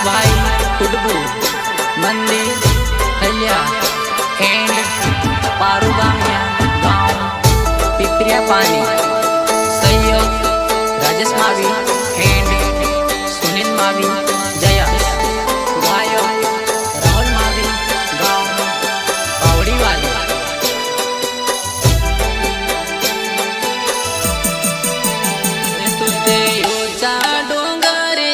भाई कुडबू मंदिर हल्या एंड पारुगामिया गांव पिपरिया पानी सहयोग राजेश मावी एंड सुनील मावी जया भाइयों राहुल मावी गांव पावड़ी वाली तुते ऊंचा डोंगरे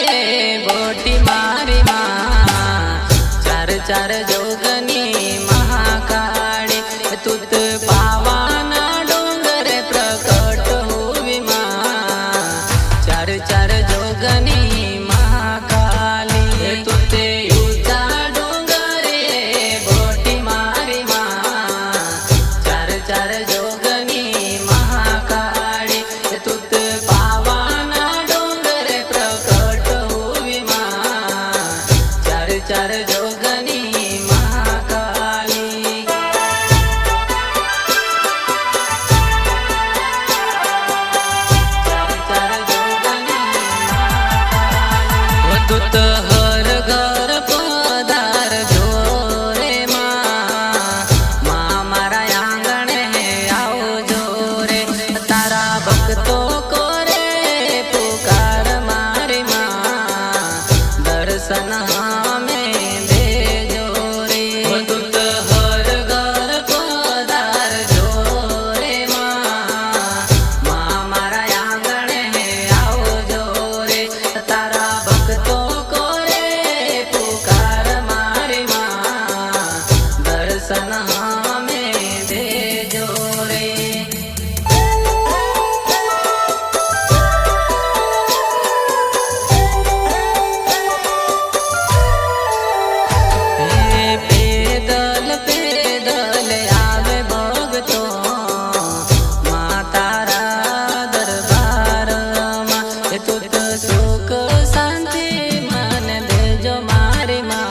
बोटी मारी माँ चार चार जोगनी महाकाळी तुत पावाना डोंगर प्रकट होवी माँ चार चार जोगनी महाकाली तुते ऊंचा डोंगरे बोटी मारी माँ चार चार जोगनी महाकाळी तुत पावाना डोंगर प्रकट होवी माँ चार चार जोगनी महाकाली चार चार जोगनी महाकाली वदुत हर घर पधार जोरे माँ मारा आंगणे आओ जोरे तारा भक्तो को रे पुकार मारी माँ दर्शन हमें भेजो रे वदुत हर घर पधार जोरे माँ मारा आंगणे आओ जोरे तारा भक्तो को रे पुकार मारी माँ दर्शन हमें भेजो रे पैदल पैदल आवे भगतो माँ तारा दरबार माँ तुत सुख शांति मन भेजो मारी माँ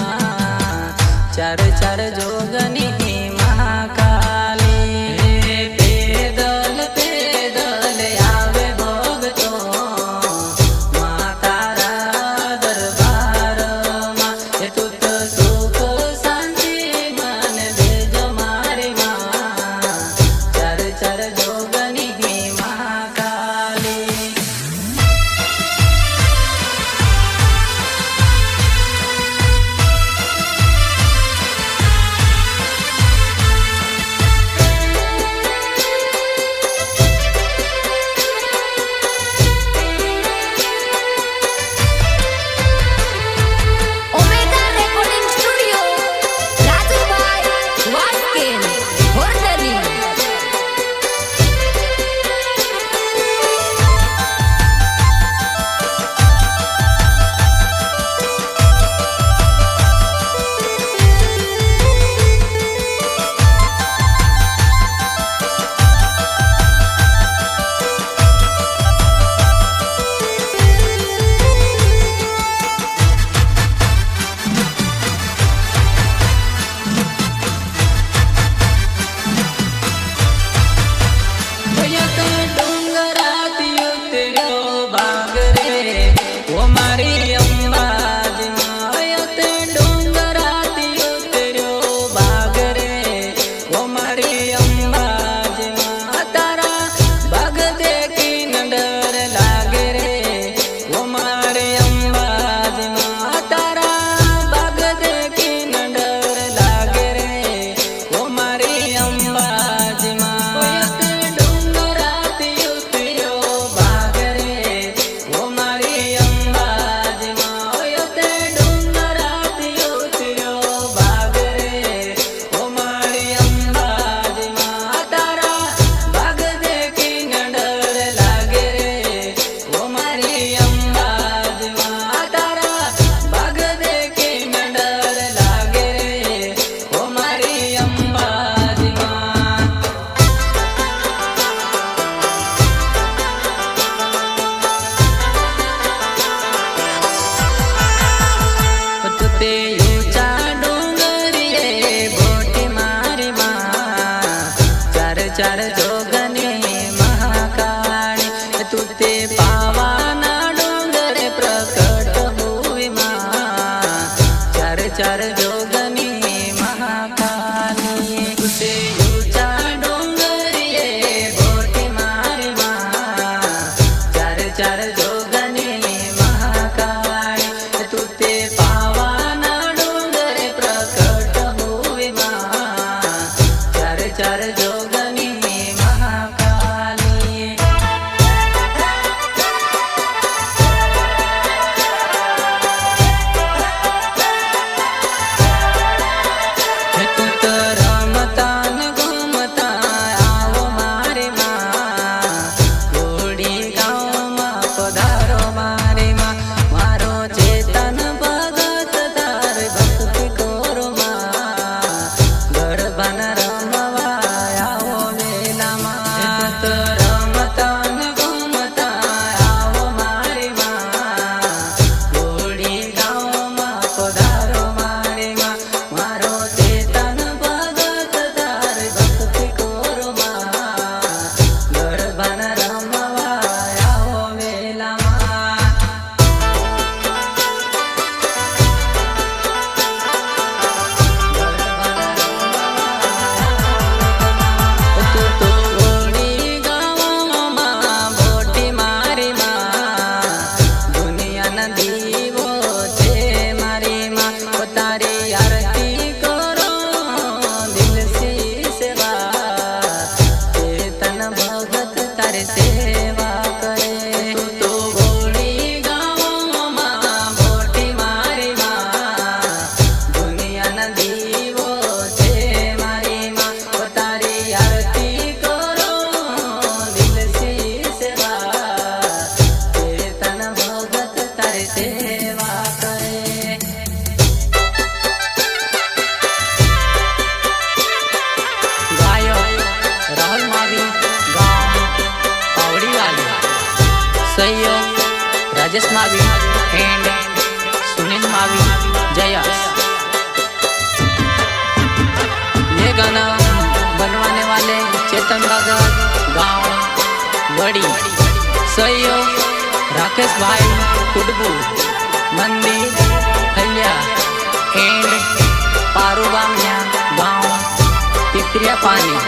चार चार जोगनी महाकाली पैदल पैदल आवे भगतो माँ तारा दरबार माँ तुत सुख शांति मन भेजो मारी माँ चार चार जोगनी Mahakali Omega Recording Studio, Raju Bhai, Waskin, Hordani. भयत डोंगराती उतर्यो बाग रे वो मारी अंबाजी माँ भयत डोंगराती उतर्यो बाग रे वो मारी अंबाजी माँ तारा बाग देखी न डर लागे रे वो मारी अंबाजी माँ तारा बाग देखी न डर लागे रे वो मारी अंबाजी माँ भयत डोंगराती उतर्यो बाग रे वो मारी अंबाजी माँ भयत डोंगराती उतर्यो बाग रे वो मारी अंबाजी माँ तारा बाग देखी न डर लागे रे वो मारी अंबाजी माँ तारा बाग देखी न डर लागे रे वो मारी अंबाजी माँ तुते ऊंचा डोंगरिये बोटी मारी माँ चार चार जोगनी महाकाली तुते पावाना डोंगर प्रकट हुई माँ सहयोग राजेश मावी एंड सुनील मावी जयस। ये गाना बनवाने वाले चेतन भगत गांव वड़ी। सहयोग राकेश भाई कुडबू मंदिर हल्या एंड पारुबामया गांव पिपरिया पानी।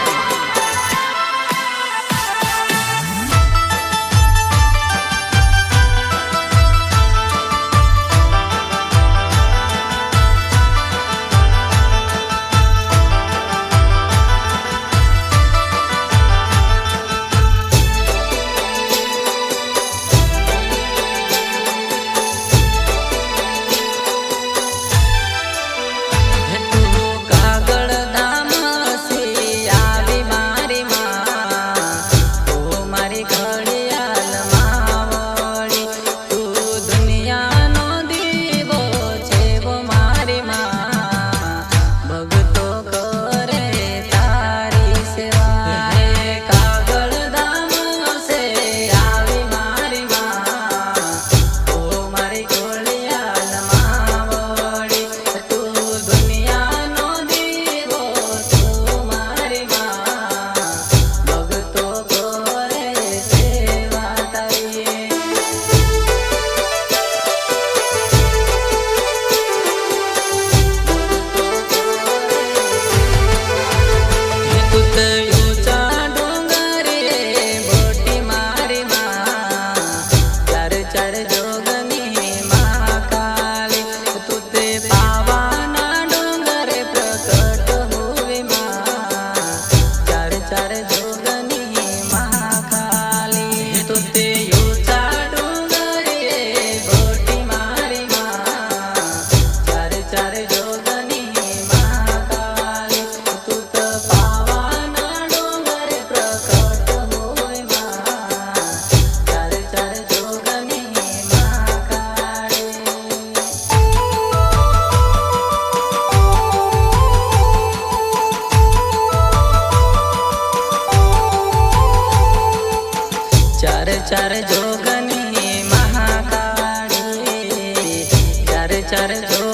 चार जोगनी महाकाली, चार जोगनी